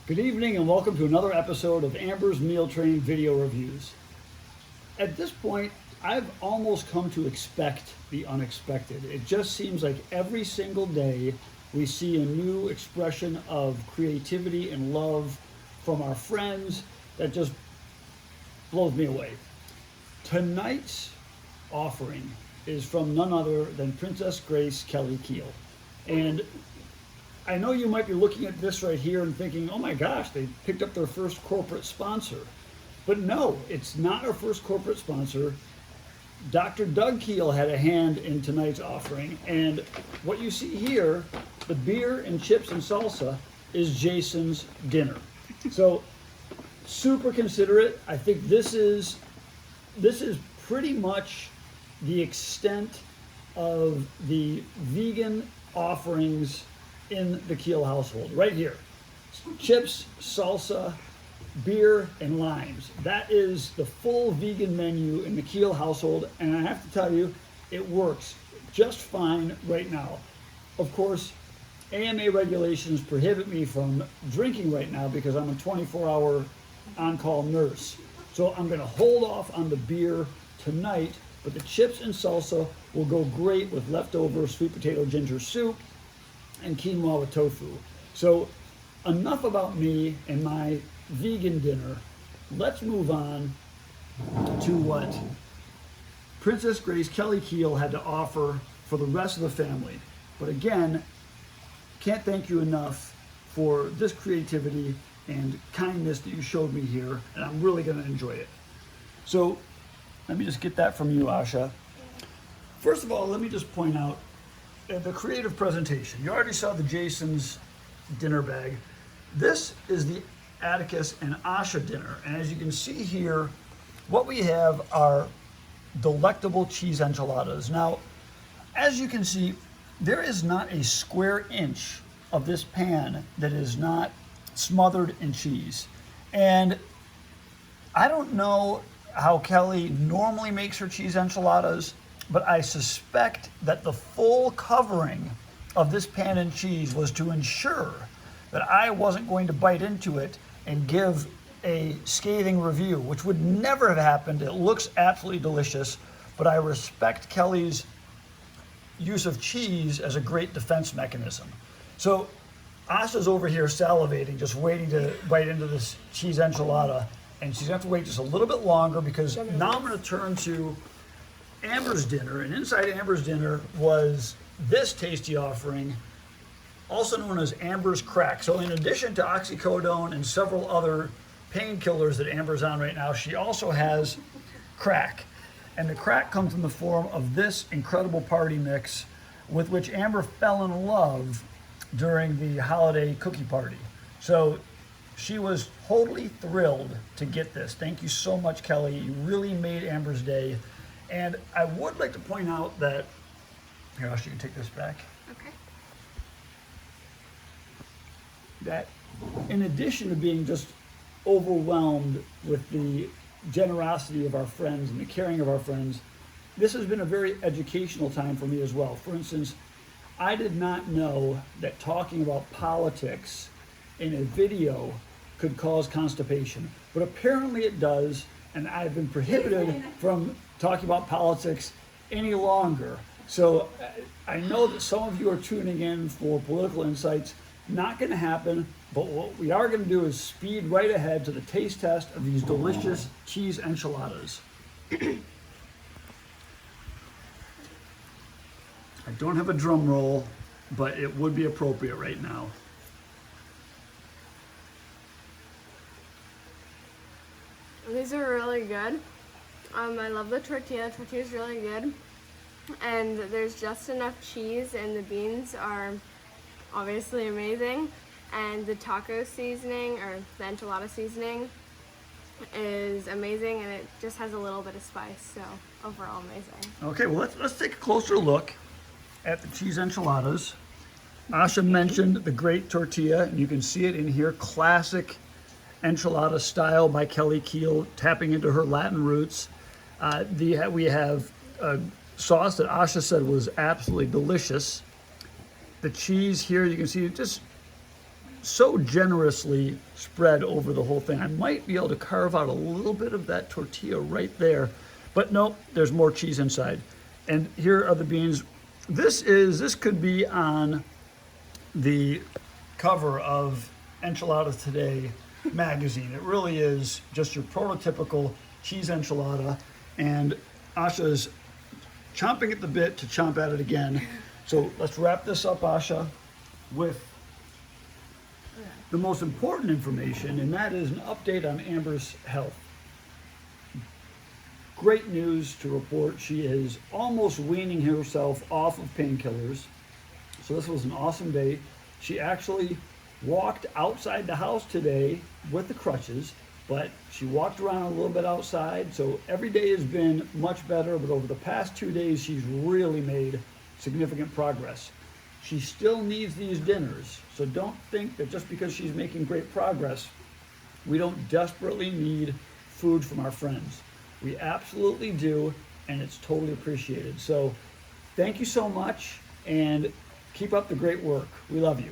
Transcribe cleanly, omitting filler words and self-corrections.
Good evening and welcome to another episode of Amber's Meal Train Video Reviews. At this point, I've almost come to expect the unexpected. It just seems like every single day we see a new expression of creativity and love from our friends that just blows me away. Tonight's offering is from none other than Princess Grace Kelli Keel. And I know you might be looking at this right here and thinking, oh my gosh, they picked up their first corporate sponsor. But no, it's not our first corporate sponsor. Dr. Doug Keel had a hand in tonight's offering, and what you see here, the beer and chips and salsa, is Jason's dinner. So, super considerate. I think this is pretty much the extent of the vegan offerings in the Keel household, right here. Chips, salsa, beer, and limes. That is the full vegan menu in the Keel household, and I have to tell you, it works just fine right now. Of course, AMA regulations prohibit me from drinking right now because I'm a 24-hour on-call nurse. So I'm gonna hold off on the beer tonight, but the chips and salsa will go great with leftover sweet potato ginger soup and quinoa with tofu. So enough about me and my vegan dinner. Let's move on to what Princess Grace Kelli Keel had to offer for the rest of the family. But again, can't thank you enough for this creativity and kindness that you showed me here, and I'm really gonna enjoy it. So let me just get that from you, Asha. First of all, let me just point out the creative presentation. You already saw the Jason's dinner bag. This is the Atticus and Asha dinner. And as you can see here, what we have are delectable cheese enchiladas. Now, as you can see, there is not a square inch of this pan that is not smothered in cheese. And I don't know how Kelli normally makes her cheese enchiladas, but I suspect that the full covering of this pan and cheese was to ensure that I wasn't going to bite into it and give a scathing review, which would never have happened. It looks absolutely delicious, but I respect Kelli's use of cheese as a great defense mechanism. So Asha's over here salivating, just waiting to bite into this cheese enchilada, and she's gonna have to wait just a little bit longer because now I'm gonna turn to Amber's dinner, and inside Amber's dinner was this tasty offering, also known as Amber's Crack. So in addition to oxycodone and several other painkillers that Amber's on right now, she also has crack. And the crack comes in the form of this incredible party mix with which Amber fell in love during the holiday cookie party. So she was totally thrilled to get this. Thank you so much, Kelli. You really made Amber's day. And I would like to point out that, here, Asha, you can take this back. Okay. That in addition to being just overwhelmed with the generosity of our friends and the caring of our friends, this has been a very educational time for me as well. For instance, I did not know that talking about politics in a video could cause constipation, but apparently it does, and I've been prohibited from talking about politics any longer. So I know that some of you are tuning in for political insights. Not going to happen, but what we are going to do is speed right ahead to the taste test of these delicious cheese enchiladas. I don't have a drum roll, but it would be appropriate right now. These are really good. I love the tortilla. The tortilla is really good. And there's just enough cheese, and the beans are obviously amazing. And the taco seasoning, or the enchilada seasoning, is amazing, and it just has a little bit of spice, so overall amazing. Okay, well let's take a closer look at the cheese enchiladas. Asha mentioned the great tortilla, and you can see it in here, classic enchilada style by Kelli Keel, tapping into her Latin roots. We have a sauce that Asha said was absolutely delicious. The cheese here, you can see, just so generously spread over the whole thing. I might be able to carve out a little bit of that tortilla right there, but nope, there's more cheese inside. And here are the beans. This could be on the cover of Enchilada Today magazine. It really is just your prototypical cheese enchilada, and Asha is chomping at the bit to chomp at it again. So let's wrap this up, Asha, with the most important information, and that is an update on Amber's health. Great news to report. She is almost weaning herself off of painkillers. So this was an awesome day. She actually walked outside the house today with the crutches, but she walked around a little bit outside. So every day has been much better, but over the past 2 days, she's really made significant progress. She still needs these dinners, so don't think that just because she's making great progress, we don't desperately need food from our friends. We absolutely do, and it's totally appreciated. So thank you so much, and keep up the great work. We love you.